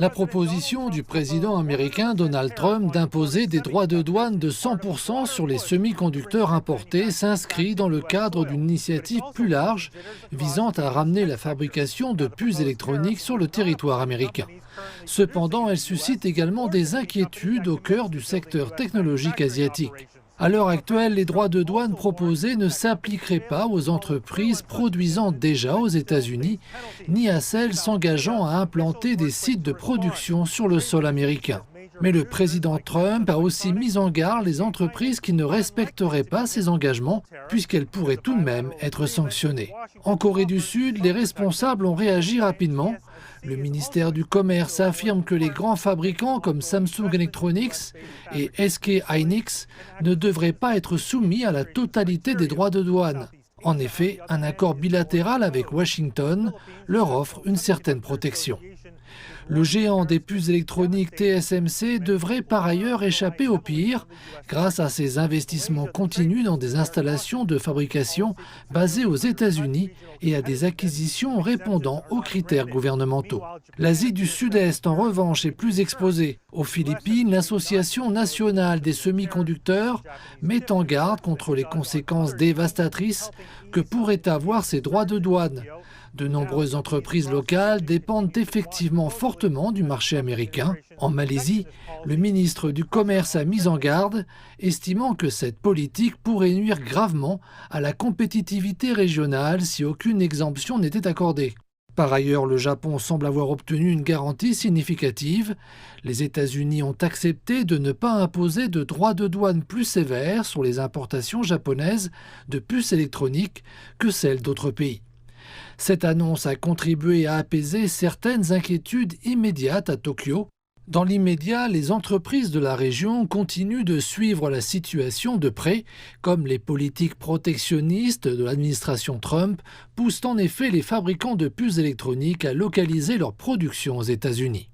La proposition du président américain Donald Trump d'imposer des droits de douane de 100% sur les semi-conducteurs importés s'inscrit dans le cadre d'une initiative plus large visant à ramener la fabrication de puces électroniques sur le territoire américain. Cependant, elle suscite également des inquiétudes au cœur du secteur technologique asiatique. À l'heure actuelle, les droits de douane proposés ne s'appliqueraient pas aux entreprises produisant déjà aux États-Unis, ni à celles s'engageant à implanter des sites de production sur le sol américain. Mais le président Trump a aussi mis en garde les entreprises qui ne respecteraient pas ces engagements, puisqu'elles pourraient tout de même être sanctionnées. En Corée du Sud, les responsables ont réagi rapidement. Le ministère du Commerce affirme que les grands fabricants comme Samsung Electronics et SK Hynix ne devraient pas être soumis à la totalité des droits de douane. En effet, un accord bilatéral avec Washington leur offre une certaine protection. Le géant des puces électroniques TSMC devrait par ailleurs échapper au pire grâce à ses investissements continus dans des installations de fabrication basées aux États-Unis et à des acquisitions répondant aux critères gouvernementaux. L'Asie du Sud-Est, en revanche, est plus exposée. Aux Philippines, l'Association nationale des semi-conducteurs met en garde contre les conséquences dévastatrices que pourraient avoir ces droits de douane. De nombreuses entreprises locales dépendent effectivement fortement du marché américain. En Malaisie, le ministre du Commerce a mis en garde, estimant que cette politique pourrait nuire gravement à la compétitivité régionale si aucune exemption n'était accordée. Par ailleurs, le Japon semble avoir obtenu une garantie significative. Les États-Unis ont accepté de ne pas imposer de droits de douane plus sévères sur les importations japonaises de puces électroniques que celles d'autres pays. Cette annonce a contribué à apaiser certaines inquiétudes immédiates à Tokyo. Dans l'immédiat, les entreprises de la région continuent de suivre la situation de près, comme les politiques protectionnistes de l'administration Trump poussent en effet les fabricants de puces électroniques à localiser leur production aux États-Unis.